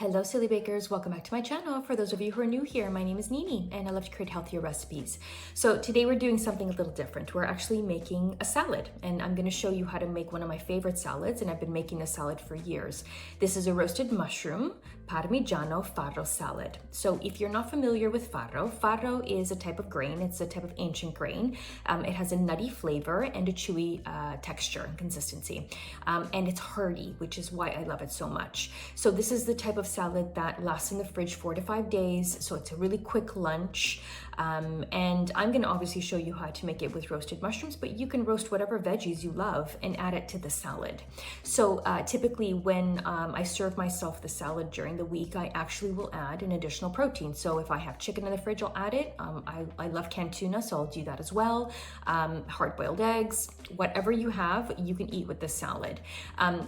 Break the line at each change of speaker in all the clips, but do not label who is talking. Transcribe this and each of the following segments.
Hello Silly Bakers, welcome back to my channel. For those of you who are new here, my name is Nini and I love to create healthier recipes. So today we're doing something a little different. We're actually making a salad and I'm going to show you how to make one of my favorite salads, and I've been making a salad for years. This is a roasted mushroom Parmigiano farro salad. So if you're not familiar with farro is a type of grain. It's a type of ancient grain. It has a nutty flavor and a chewy texture and consistency. And it's hearty, which is why I love it so much. So this is the type of salad that lasts in the fridge 4 to 5 days. So it's a really quick lunch. And I'm going to obviously show you how to make it with roasted mushrooms, but you can roast whatever veggies you love and add it to the salad. So typically when I serve myself the salad during the week, I actually will add an additional protein. So if I have chicken in the fridge, I'll add it. I love canned tuna, so I'll do that as well. Hard-boiled eggs, whatever you have, you can eat with this salad.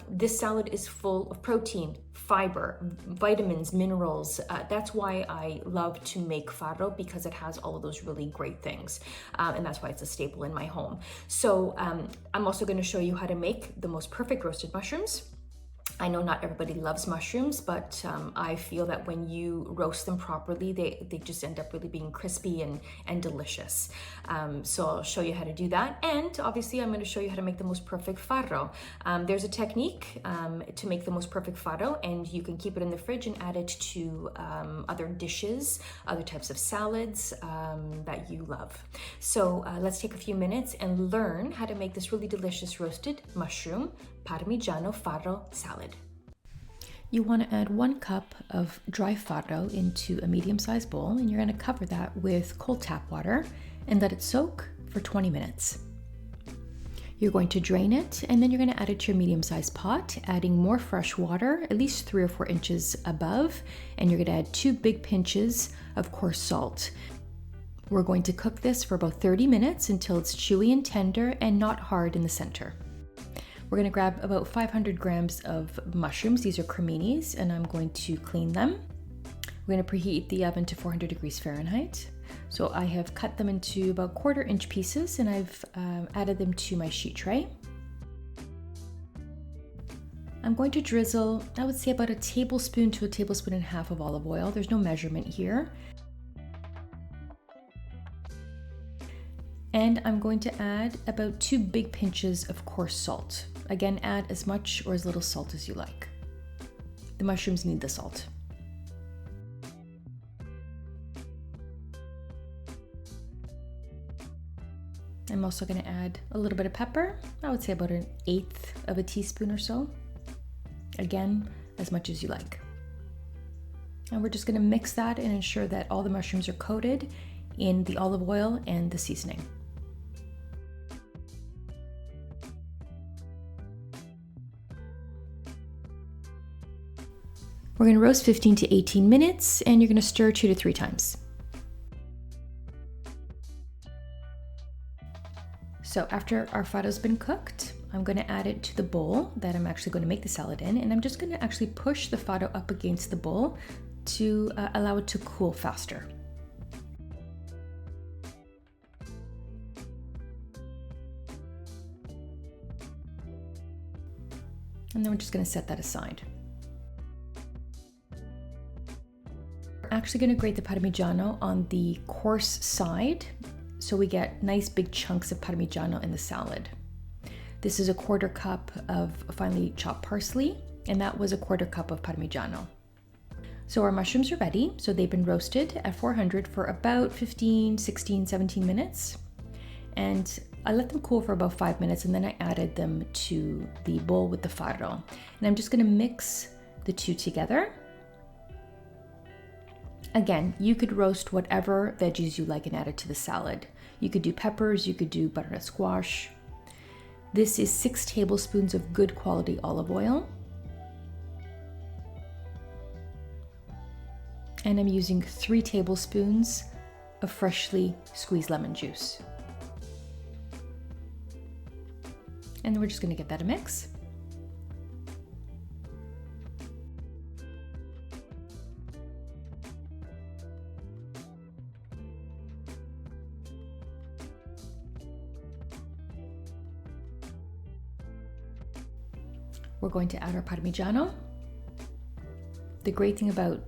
This salad is full of protein, fiber, vitamins, minerals. That's why I love to make farro, because it has all of those really great things. And that's why it's a staple in my home. So I'm also going to show you how to make the most perfect roasted mushrooms. I know not everybody loves mushrooms, but I feel that when you roast them properly, they just end up really being crispy and delicious. So I'll show you how to do that. And obviously I'm going to show you how to make the most perfect farro. There's a technique to make the most perfect farro, and you can keep it in the fridge and add it to other dishes, other types of salads that you love. So let's take a few minutes and learn how to make this really delicious roasted mushroom Parmigiano farro salad. You want to add 1 cup of dry farro into a medium-sized bowl, and you're going to cover that with cold tap water and let it soak for 20 minutes. You're going to drain it, and then you're going to add it to your medium-sized pot, adding more fresh water, at least 3 or 4 inches above, and you're going to add 2 big pinches of coarse salt. We're going to cook this for about 30 minutes until it's chewy and tender and not hard in the center. We're going to grab about 500 grams of mushrooms. These are creminis, and I'm going to clean them. We're going to preheat the oven to 400 degrees Fahrenheit. So I have cut them into about 1/4 inch pieces, and I've added them to my sheet tray. I'm going to drizzle, I would say, about a tablespoon to a tablespoon and a half of olive oil. There's no measurement here. And I'm going to add about 2 big pinches of coarse salt. Again, add as much or as little salt as you like. The mushrooms need the salt. I'm also going to add a little bit of pepper. I would say about 1/8 of a teaspoon or so. Again, as much as you like. And we're just going to mix that and ensure that all the mushrooms are coated in the olive oil and the seasoning. We're going to roast 15 to 18 minutes, and you're going to stir 2 to 3 times. So after our farro's been cooked, I'm going to add it to the bowl that I'm actually going to make the salad in, and I'm just going to actually push the farro up against the bowl to allow it to cool faster. And then we're just going to set that aside. We're actually going to grate the Parmigiano on the coarse side, so we get nice big chunks of Parmigiano in the salad. This is a 1/4 cup of finely chopped parsley, and that was a 1/4 cup of Parmigiano. So our mushrooms are ready. So they've been roasted at 400 for about 15, 16, 17 minutes. And I let them cool for about 5 minutes, and then I added them to the bowl with the farro. And I'm just going to mix the two together. Again, you could roast whatever veggies you like and add it to the salad. You could do peppers, you could do butternut squash. This is 6 tablespoons of good quality olive oil. And I'm using 3 tablespoons of freshly squeezed lemon juice. And then we're just going to give that a mix. We're going to add our Parmigiano. The great thing about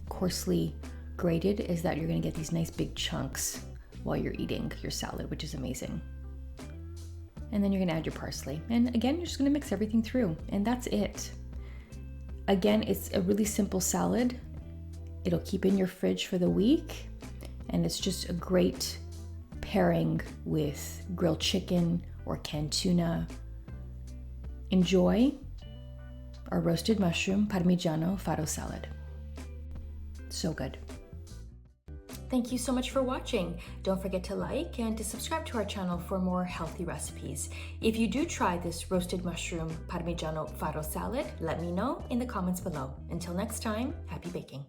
coarsely grated is that you're gonna get these nice big chunks while you're eating your salad, which is amazing. And then you're gonna add your parsley. And again, you're just gonna mix everything through, and that's it. Again, it's a really simple salad. It'll keep in your fridge for the week, and it's just a great pairing with grilled chicken or canned tuna. Enjoy our roasted mushroom parmigiano farro salad. So good. Thank you so much for watching. Don't forget to like and to subscribe to our channel for more healthy recipes. If you do try this roasted mushroom parmigiano farro salad, let me know in the comments below. Until next time, happy baking.